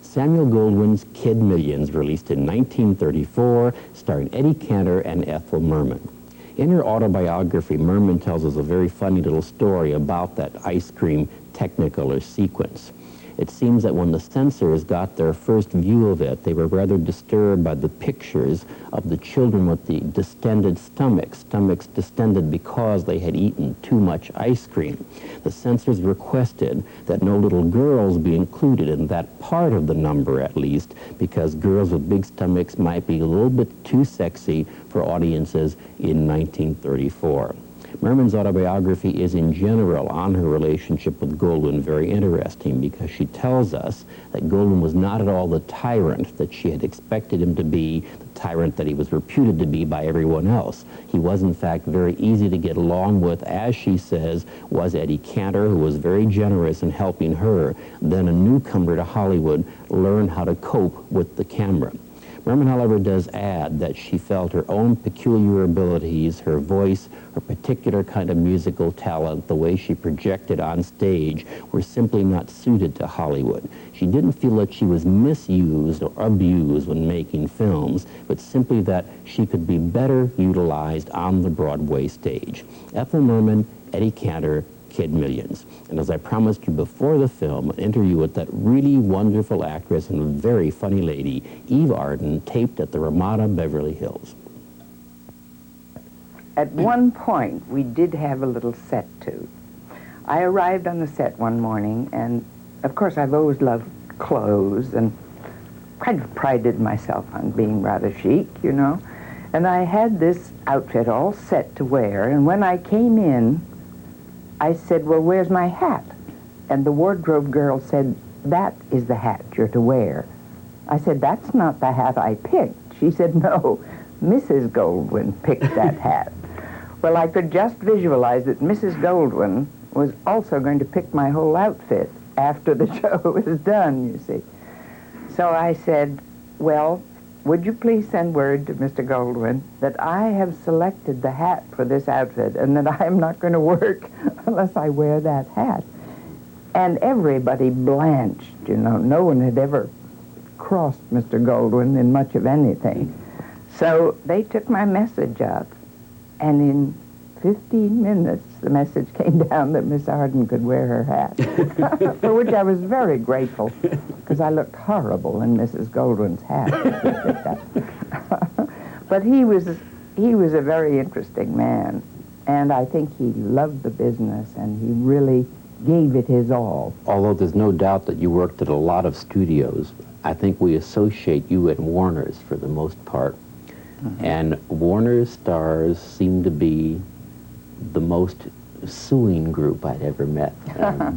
Samuel Goldwyn's Kid Millions, released in 1934, starring Eddie Cantor and Ethel Merman. In her autobiography, Merman tells us a very funny little story about that ice cream Technicolor sequence. It seems that when the censors got their first view of it, they were rather disturbed by the pictures of the children with the distended stomachs distended because they had eaten too much ice cream. The censors requested that no little girls be included in that part of the number, at least, because girls with big stomachs might be a little bit too sexy for audiences in 1934. Merman's autobiography is, in general, on her relationship with Goldwyn, very interesting, because she tells us that Goldwyn was not at all the tyrant that she had expected him to be, the tyrant that he was reputed to be by everyone else. He was, in fact, very easy to get along with, as she says, was Eddie Cantor, who was very generous in helping her, then a newcomer to Hollywood, learn how to cope with the camera. Merman, however, does add that she felt her own peculiar abilities, her voice, her particular kind of musical talent, the way she projected on stage, were simply not suited to Hollywood. She didn't feel that she was misused or abused when making films, but simply that she could be better utilized on the Broadway stage. Ethel Merman, Eddie Cantor, Kid Millions. And as I promised you before the film, an interview with that really wonderful actress and very funny lady, Eve Arden, taped at the Ramada, Beverly Hills. At one point, we did have a little set, too. I arrived on the set one morning, and of course, I've always loved clothes and kind of prided myself on being rather chic, you know. And I had this outfit all set to wear, and when I came in, I said, well, where's my hat? And the wardrobe girl said, that is the hat you're to wear. I said, that's not the hat I picked. She said, no, Mrs. Goldwyn picked that hat. Well, I could just visualize that Mrs. Goldwyn was also going to pick my whole outfit after the show was done, you see. So I said, well, would you please send word to Mr. Goldwyn that I have selected the hat for this outfit and that I am not going to work unless I wear that hat. And everybody blanched, you know. No one had ever crossed Mr. Goldwyn in much of anything. So they took my message up, and in 15 minutes, the message came down that Miss Arden could wear her hat, for which I was very grateful, because I looked horrible in Mrs. Goldwyn's hat. But he was a very interesting man, and I think he loved the business, and he really gave it his all. Although there's no doubt that you worked at a lot of studios, I think we associate you at Warner's for the most part. Mm-hmm. And Warner's stars seem to be the most suing group I'd ever met.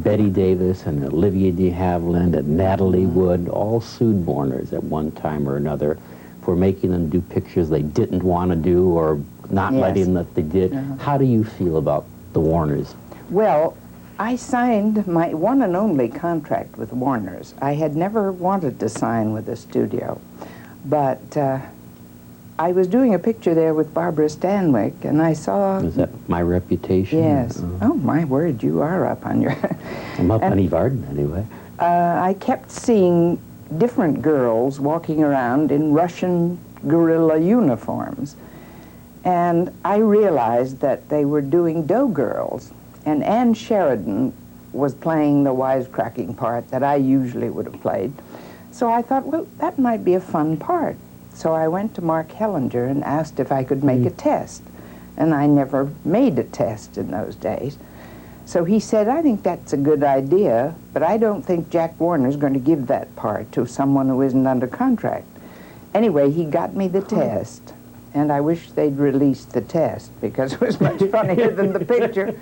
Betty Davis and Olivia de Havilland and Natalie Wood all sued Warner's at one time or another for making them do pictures they didn't want to do or not letting them that they did. How do you feel about the Warners? Well, I signed my one and only contract with Warner's. I had never wanted to sign with a studio, but I was doing a picture there with Barbara Stanwyck, and I saw... Is that My Reputation? Yes. Oh, my word, you are up on your... I'm up on Eve Arden, anyway. I kept seeing different girls walking around in Russian guerrilla uniforms, and I realized that they were doing Doughgirls, and Ann Sheridan was playing the wisecracking part that I usually would have played. So I thought, well, that might be a fun part. So I went to Mark Hellinger and asked if I could make a test. And I never made a test in those days. So he said, I think that's a good idea, but I don't think Jack Warner's going to give that part to someone who isn't under contract. Anyway, he got me the test, and I wish they'd released the test because it was much funnier than the picture.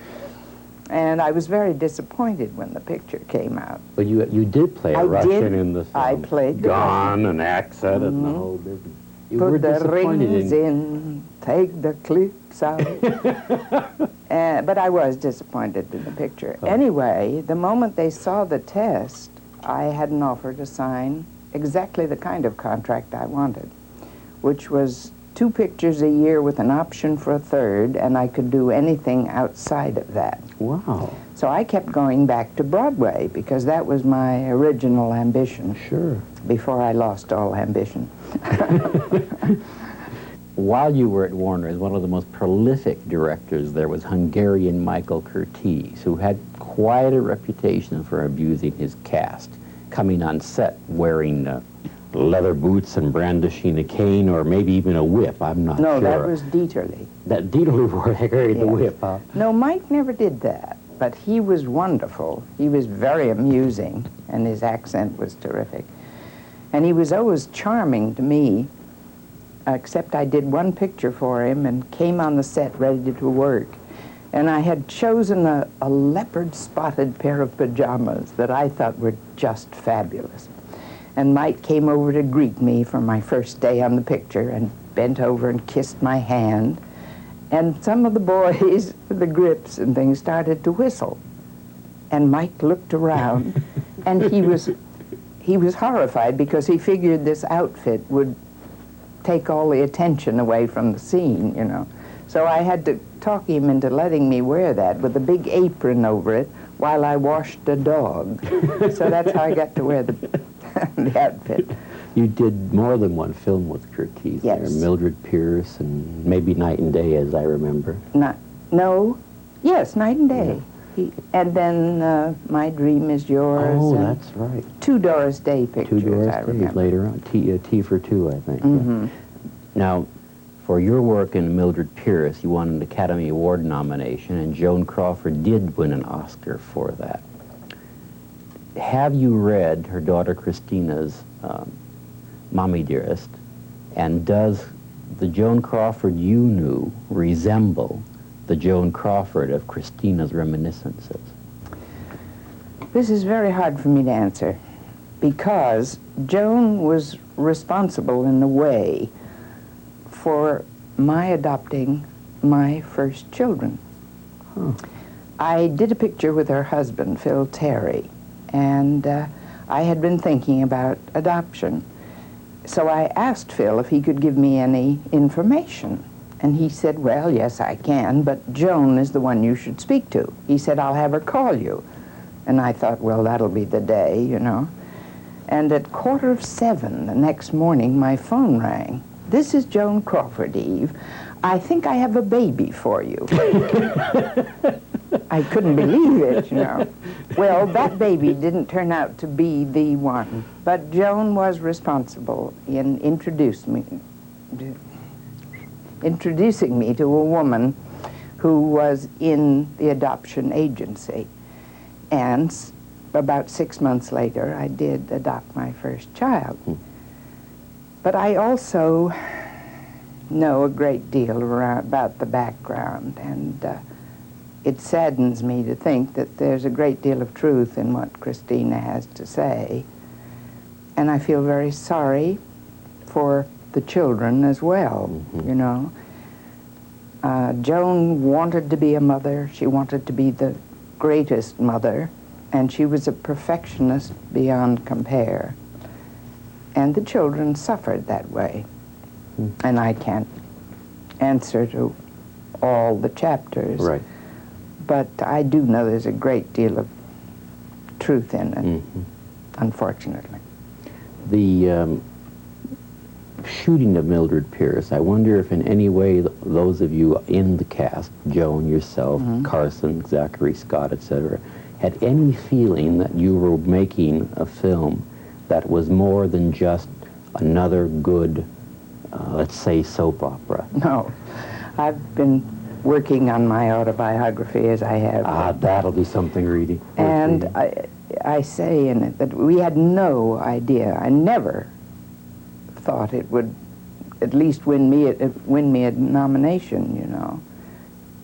And I was very disappointed when the picture came out. But you did play a Russian in the film. I played the Gone, an accent, and the whole business. You Put were the disappointed rings in, take the clips out. But I was disappointed in the picture. Anyway, the moment they saw the test, I had an offer to sign exactly the kind of contract I wanted, which was 2 pictures a year with an option for a third, and I could do anything outside of that. Wow. So I kept going back to Broadway because that was my original ambition. Sure. Before I lost all ambition. While you were at Warner, one of the most prolific directors there was Hungarian Michael Curtiz, who had quite a reputation for abusing his cast, coming on set wearing leather boots and brandishing a cane or maybe even a whip. I'm not sure. No, that was Dieterle. That Dieterle carried the Yes. whip, huh? No, Mike never did that, but he was wonderful. He was very amusing, and his accent was terrific. And he was always charming to me, except I did one picture for him and came on the set ready to work. And I had chosen a leopard-spotted pair of pajamas that I thought were just fabulous. And Mike came over to greet me for my first day on the picture and bent over and kissed my hand. And some of the boys, the grips and things, started to whistle. And Mike looked around, and he was horrified because he figured this outfit would take all the attention away from the scene, you know. So I had to talk him into letting me wear that with a big apron over it while I washed a dog. So that's how I got to wear the, the outfit. You did more than one film with Curtiz there. Yes. Mildred Pierce and maybe Night and Day, as I remember. Yes, Night and Day. And then My Dream Is Yours. Oh, and that's right. 2 Doris Day pictures, 2 Doris I Day remember. later on. T for Two, I think. Mm-hmm. Yeah. Now, for your work in Mildred Pierce, you won an Academy Award nomination, and Joan Crawford did win an Oscar for that. Have you read her daughter Christina's Mommy Dearest, and does the Joan Crawford you knew resemble the Joan Crawford of Christina's reminiscences? This is very hard for me to answer because Joan was responsible in a way for my adopting my first children. Huh. I did a picture with her husband, Phil Terry, and I had been thinking about adoption. So I asked Phil if he could give me any information. And he said, well, yes, I can, but Joan is the one you should speak to. He said, I'll have her call you. And I thought, well, that'll be the day, you know. And at 7:15 the next morning, my phone rang. This is Joan Crawford, Eve. I think I have a baby for you. I couldn't believe it, you know. Well, that baby didn't turn out to be the one, but Joan was responsible in introducing me to a woman who was in the adoption agency. And about 6 months later, I did adopt my first child. But I also know a great deal about the background, and it saddens me to think that there's a great deal of truth in what Christina has to say. And I feel very sorry for the children as well, you know. Joan wanted to be a mother. She wanted to be the greatest mother, and she was a perfectionist beyond compare. And the children suffered that way. And I can't answer to all the chapters. Right. But I do know there's a great deal of truth in it, unfortunately. The shooting of Mildred Pierce, I wonder if in any way those of you in the cast, Joan, yourself, Carson, Zachary Scott, etc., had any feeling that you were making a film that was more than just another good, let's say, soap opera? No. I've been working on my autobiography as I have. Ah, that'll be something reading. And I say in it that we had no idea. I never thought it would at least win me a nomination, you know,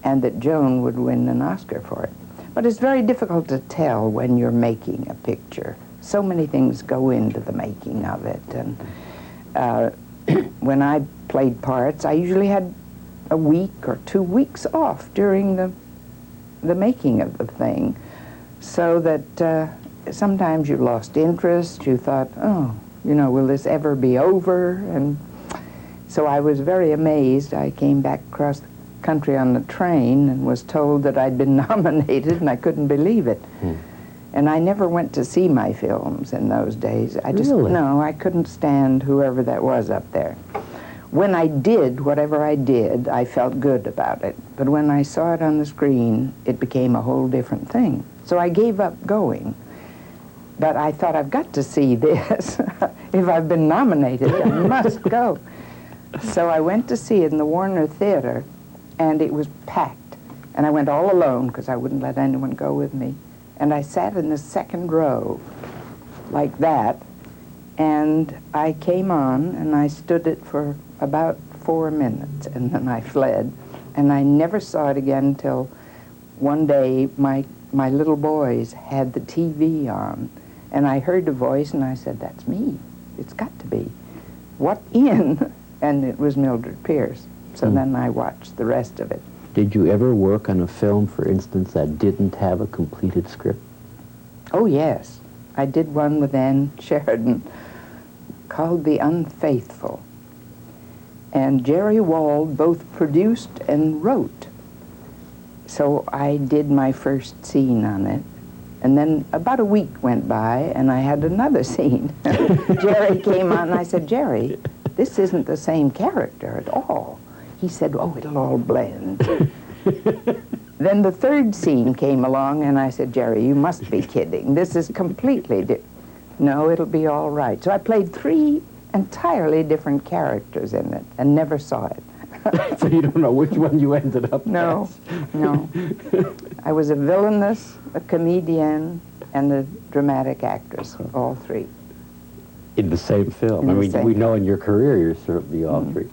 and that Joan would win an Oscar for it. But it's very difficult to tell when you're making a picture. So many things go into the making of it. And when I played parts, I usually had a week or 2 weeks off during the making of the thing, so that sometimes you lost interest. You thought, oh, you know, will this ever be over? And So I was very amazed. I came back across the country on the train and was told that I'd been nominated, and I couldn't believe it. And I never went to see my films in those days. No, I couldn't stand whoever that was up there. When I did whatever I did, I felt good about it. But when I saw it on the screen, it became a whole different thing. So I gave up going. But I thought, I've got to see this. If I've been nominated, I must go. So I went to see it in the Warner Theater, and it was packed. And I went all alone, because I wouldn't let anyone go with me. And I sat in the second row, like that, and I came on, and I stood it for about 4 minutes, and then I fled. And I never saw it again until one day my little boys had the TV on, and I heard a voice, and I said, that's me. It's got to be. What in? And it was Mildred Pierce. So then I watched the rest of it. Did you ever work on a film, for instance, that didn't have a completed script? Oh, yes. I did one with Ann Sheridan called The Unfaithful. And Jerry Wald both produced and wrote. So I did my first scene on it. And then about a week went by, and I had another scene. Jerry came on, and I said, Jerry, this isn't the same character at all. He said, oh, it'll all blend. Then the third scene came along, and I said, Jerry, you must be kidding. This is completely different. No, it'll be all right. So I played 3 entirely different characters in it and never saw it. So you don't know which one you ended up No, as. no. I was a villainess, a comedian, and a dramatic actress, all 3. In the same film. I mean, we know in your career you're certainly all 3.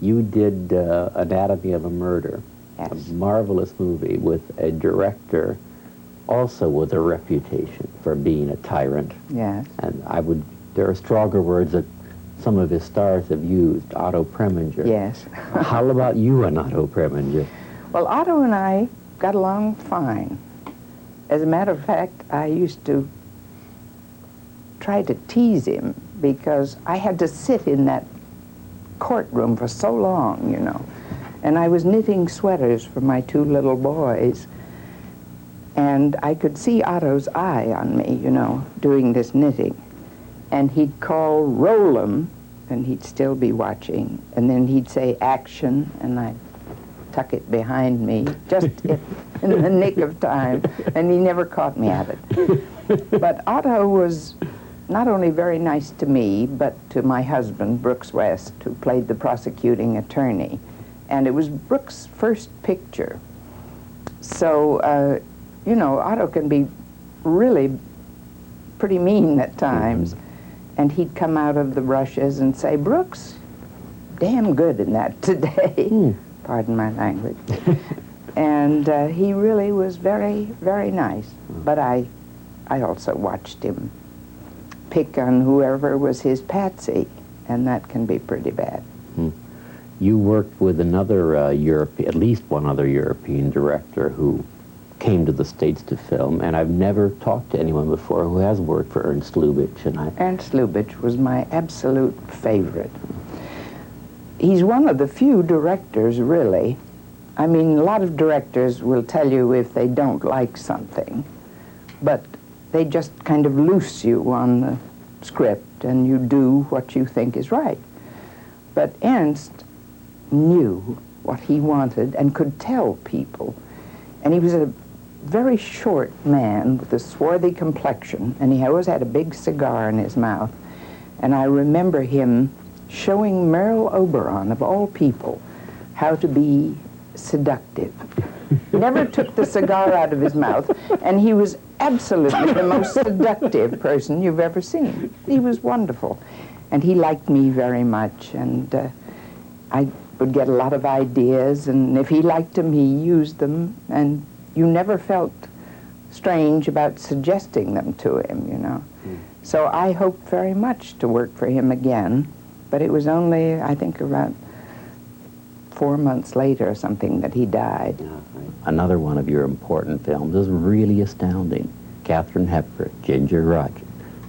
You did Anatomy of a Murder, yes. A marvelous movie with a director also with a reputation for being a tyrant. Yes. And there are stronger words that some of his stars have used, Otto Preminger. Yes. How about you and Otto Preminger? Well, Otto and I got along fine. As a matter of fact, I used to try to tease him because I had to sit in that courtroom for so long, you know. And I was knitting sweaters for my 2 little boys. And I could see Otto's eye on me, you know, doing this knitting. And he'd call, roll 'em, and he'd still be watching. And then he'd say, action, and I'd tuck it behind me, just in the nick of time. And he never caught me at it. But Otto was not only very nice to me, but to my husband, Brooks West, who played the prosecuting attorney. And it was Brooks' first picture. So, you know, Otto can be really pretty mean at times. And he'd come out of the brushes and say, Brooks, damn good in that today. Pardon my language. And he really was very, very nice. But I also watched him pick on whoever was his patsy, and that can be pretty bad. You worked with another at least one other European director who came to the States to film, and I've never talked to anyone before who has worked for Ernst Lubitsch. Ernst Lubitsch was my absolute favorite. He's one of the few directors, really. I mean, a lot of directors will tell you if they don't like something, but they just kind of loose you on the script, and you do what you think is right. But Ernst knew what he wanted and could tell people. And he was a very short man with a swarthy complexion, and he always had a big cigar in his mouth. And I remember him showing Merle Oberon, of all people, how to be seductive. Never took the cigar out of his mouth, and he was absolutely the most seductive person you've ever seen. He was wonderful. And he liked me very much, and I would get a lot of ideas, and if he liked them, he used them, and you never felt strange about suggesting them to him, you know. So I hoped very much to work for him again, but it was only, I think, around 4 months later or something that he died. Another one of your important films is really astounding. Katharine Hepburn, Ginger Rogers,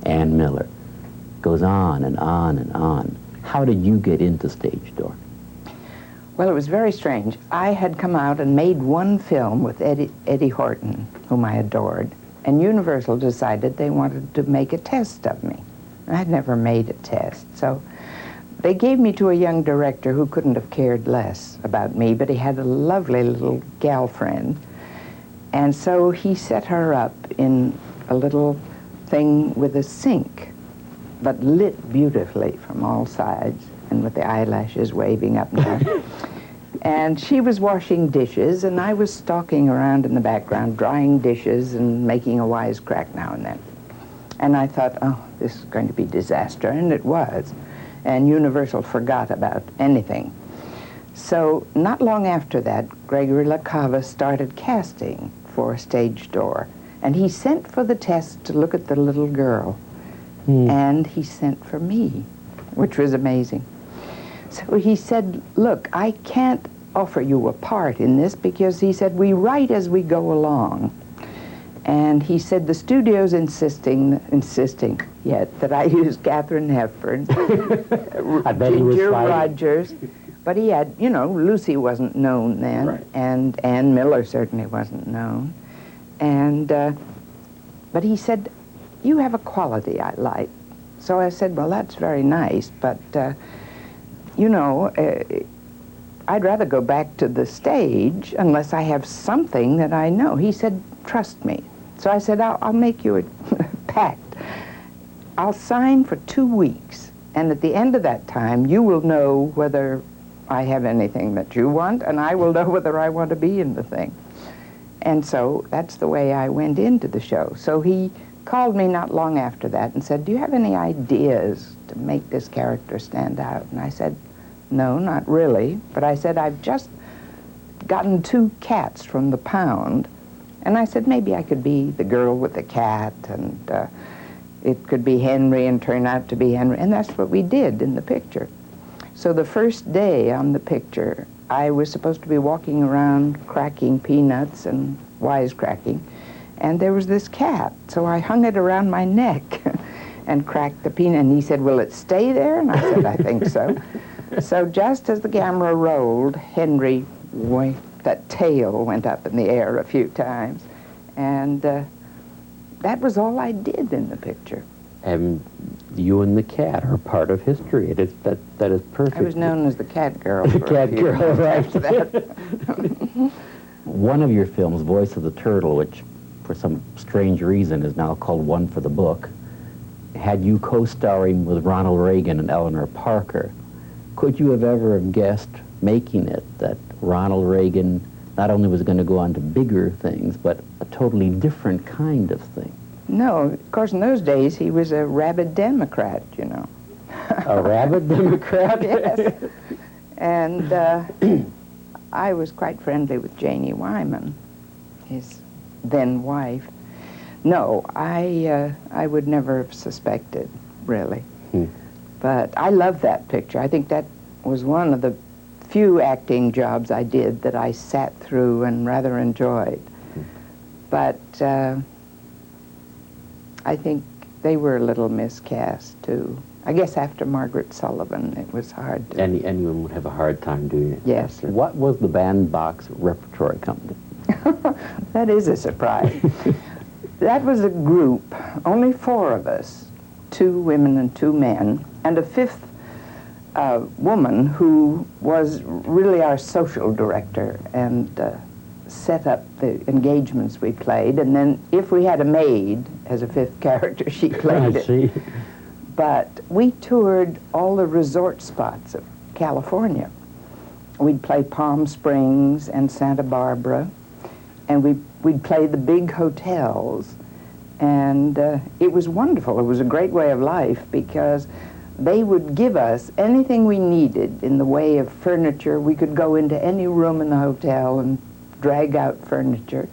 Ann Miller. Goes on and on and on. how did you get into stage door? Well, it was very strange. I had come out and made one film with Eddie Horton, whom I adored, and Universal decided they wanted to make a test of me. I had never made a test, so they gave me to a young director who couldn't have cared less about me, but he had a lovely little gal friend, and so he set her up in a little thing with a sink, but lit beautifully from all sides, and with the eyelashes waving up and down. And she was washing dishes, and I was stalking around in the background, drying dishes and making a wisecrack now and then. And I thought, oh, this is going to be disaster, and it was. And Universal forgot about anything. So not long after that, Gregory LaCava started casting for Stage Door, and he sent for the test to look at the little girl, and he sent for me, which was amazing. So he said, look, I can't offer you a part in this because, he said, we write as we go along. And he said, the studio's insisting yet that I use Katharine Hepburn, I bet he was Ginger fighting. Rogers, but he had, you know, Lucy wasn't known then, right. and Ann Miller certainly wasn't known. And, but he said, you have a quality I like. So I said, well, that's very nice, but, you know, I'd rather go back to the stage unless I have something that I know. He said, trust me. So I said, I'll make you a pact. I'll sign for 2 weeks, and at the end of that time, you will know whether I have anything that you want, and I will know whether I want to be in the thing. And so that's the way I went into the show. So he called me not long after that and said, do you have any ideas to make this character stand out? And I said, no, not really. But I said, I've just gotten 2 cats from the pound. And I said, maybe I could be the girl with the cat, and it could be Henry and turn out to be Henry. And that's what we did in the picture. So the first day on the picture, I was supposed to be walking around cracking peanuts and wisecracking. And there was this cat. So I hung it around my neck and cracked the peanut. And he said, will it stay there? And I said, I think so. So just as the camera rolled, Henry, that tail went up in the air a few times. And that was all I did in the picture. And you and the cat are part of history. It is, that is perfect. I was known as the cat girl The for cat a few girl, months right. after that. One of your films, Voice of the Turtle, which for some strange reason is now called One for the Book, had you co-starring with Ronald Reagan and Eleanor Parker. Could you have ever guessed, making it, that Ronald Reagan not only was going to go on to bigger things, but a totally different kind of thing? No, of course, in those days, he was a rabid Democrat, you know. A rabid Democrat? Yes. And I was quite friendly with Janie Wyman, his then wife. No, I would never have suspected, really. But I love that picture. I think that was one of the few acting jobs I did that I sat through and rather enjoyed. But I think they were a little miscast, too. I guess after Margaret Sullivan, it was hard to... Anyone would have a hard time doing it. Yes. What was the Bandbox Repertory Company? That is a surprise. That was a group, only 4 of us, 2 women and 2 men, and a 5th woman who was really our social director and set up the engagements we played. And then if we had a maid as a 5th character, she played I it. see. But we toured all the resort spots of California. We'd play Palm Springs and Santa Barbara, and we'd play the big hotels. And it was wonderful. It was a great way of life because they would give us anything we needed in the way of furniture. We could go into any room in the hotel and drag out furniture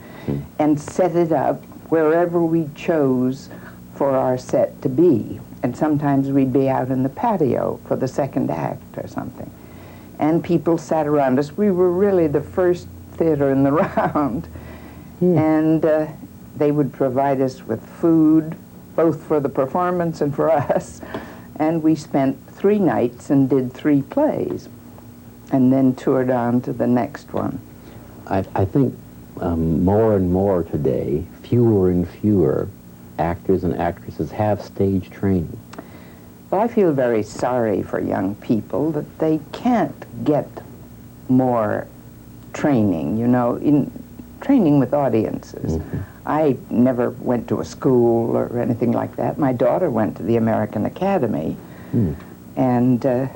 and set it up wherever we chose for our set to be. And sometimes we'd be out in the patio for the 2nd act or something. And people sat around us. We were really the first theater in the round. And they would provide us with food, both for the performance and for us. And we spent 3 nights and did 3 plays, and then toured on to the next one. I think more and more today, fewer and fewer actors and actresses have stage training. Well, I feel very sorry for young people that they can't get more training, you know, in training with audiences. Mm-hmm. I never went to a school or anything like that. My daughter went to the American Academy and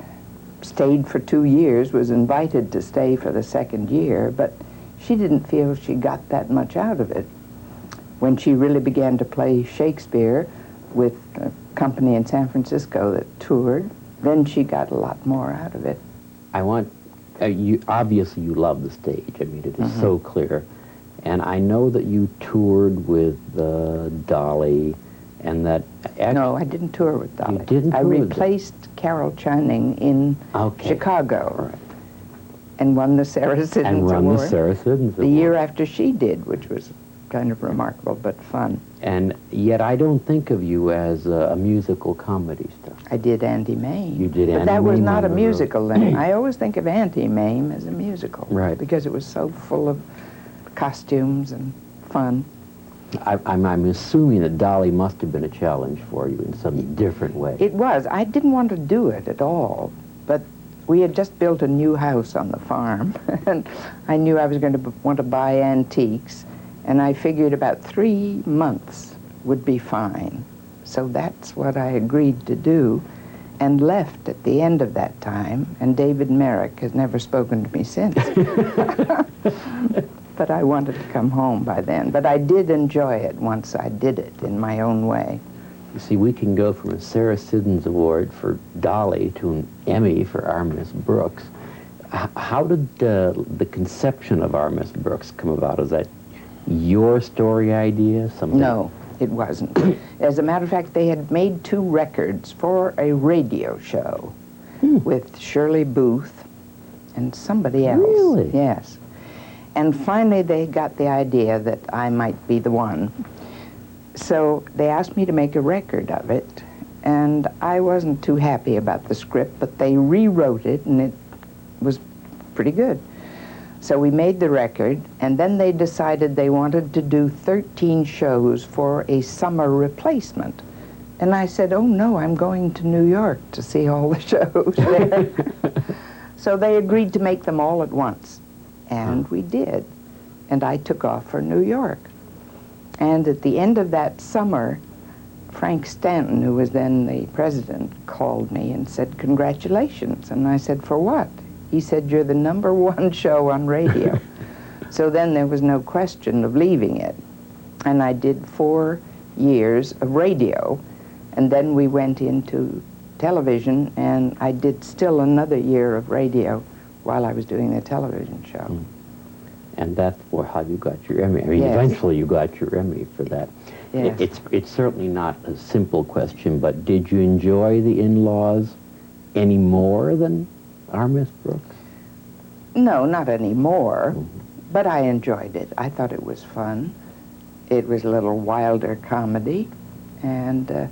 stayed for 2 years, was invited to stay for the 2nd year, but she didn't feel she got that much out of it. When she really began to play Shakespeare with a company in San Francisco that toured, then she got a lot more out of it. I want, obviously you love the stage. I mean, it is so clear. And I know that you toured with Dolly, and that... No, I didn't tour with Dolly. You didn't tour I with replaced Carol Channing in Chicago and won the Sarah Siddons Award. The year after she did, which was kind of remarkable but fun. And yet I don't think of you as a musical comedy star. I did Auntie Mame. You did Auntie Mame. But that was not a musical then. I always think of Auntie Mame as a musical. Right. Because it was so full of costumes and fun. I'm assuming that Dolly must have been a challenge for you in some different way. It was. I didn't want to do it at all, but we had just built a new house on the farm, and I knew I was going to want to buy antiques, and I figured about 3 months would be fine. So that's what I agreed to do, and left at the end of that time, and David Merrick has never spoken to me since. But I wanted to come home by then. But I did enjoy it once I did it in my own way. You see, we can go from a Sarah Siddons Award for Dolly to an Emmy for Our Miss Brooks. How did the conception of Our Miss Brooks come about? Is that your story idea? Something? No, it wasn't. As a matter of fact, they had made 2 records for a radio show with Shirley Booth and somebody else. Really? Yes. And finally, they got the idea that I might be the one. So they asked me to make a record of it, and I wasn't too happy about the script, but they rewrote it, and it was pretty good. So we made the record, and then they decided they wanted to do 13 shows for a summer replacement. And I said, oh no, I'm going to New York to see all the shows there. So they agreed to make them all at once. And we did. And I took off for New York. And at the end of that summer, Frank Stanton, who was then the president, called me and said, congratulations. And I said, for what? He said, you're the #1 show on radio. So then there was no question of leaving it. And I did 4 years of radio. And then we went into television, and I did still another year of radio while I was doing the television show. And that's how you got your Emmy. I mean, yes. Eventually you got your Emmy for that. Yes. It's certainly not a simple question, but did you enjoy the In-Laws any more than Our Miss Brooks? No, not anymore, but I enjoyed it. I thought it was fun. It was a little wilder comedy, and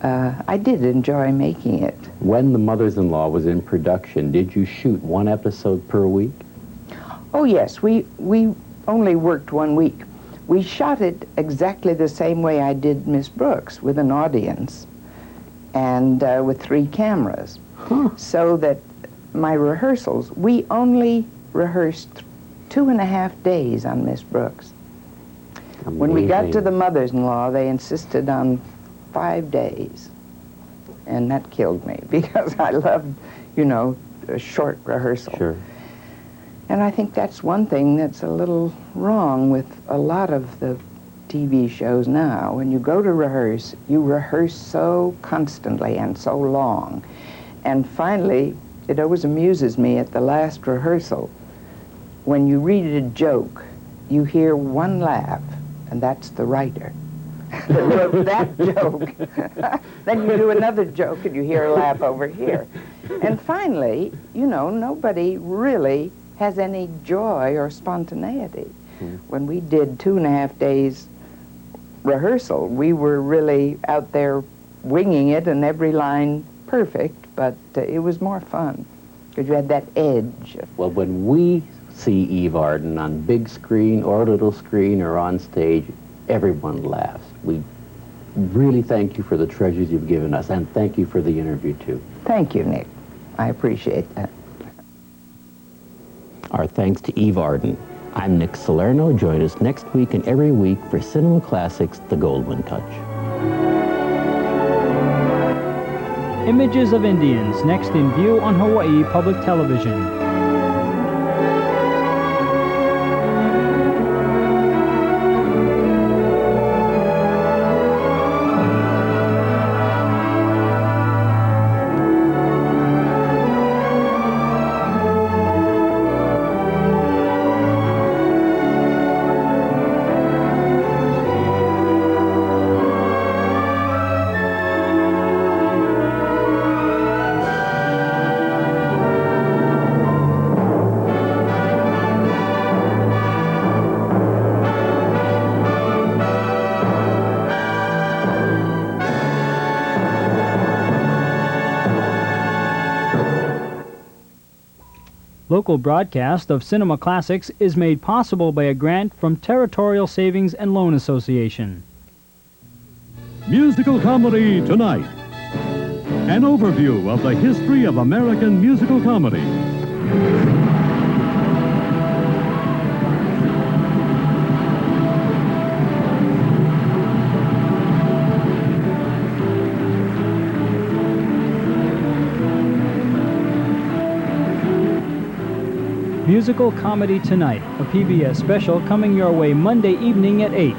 I did enjoy making it. When The Mothers-in-Law was in production, did you shoot 1 episode per week? Oh, yes. We only worked 1 week. We shot it exactly the same way I did Miss Brooks, with an audience and with 3 cameras. So that my rehearsals, we only rehearsed 2.5 days on Miss Brooks. Amazing. When we got to The Mothers-in-Law, they insisted on 5 days. And that killed me, because I loved, you know, a short rehearsal. Sure. And I think that's one thing that's a little wrong with a lot of the TV shows now. When you go to rehearse, you rehearse so constantly and so long. And finally, it always amuses me at the last rehearsal, when you read a joke, you hear 1 laugh, and that's the writer that wrote that joke. Then you do another joke, and you hear a laugh over here. And finally, you know, nobody really has any joy or spontaneity. When we did 2.5 days rehearsal, we were really out there winging it and every line perfect, but it was more fun because you had that edge. Well, when we see Eve Arden on big screen or little screen or on stage, everyone laughs. We really thank you for the treasures you've given us, and thank you for the interview, too. Thank you, Nick. I appreciate that. Our thanks to Eve Arden. I'm Nick Salerno. Join us next week and every week for Cinema Classics, The Goldwyn Touch. Images of Indians, next in view on Hawaii Public Television. Local broadcast of Cinema Classics is made possible by a grant from Territorial Savings and Loan Association. Musical Comedy Tonight. An overview of the history of American musical comedy. Musical Comedy Tonight, a PBS special coming your way Monday evening at 8.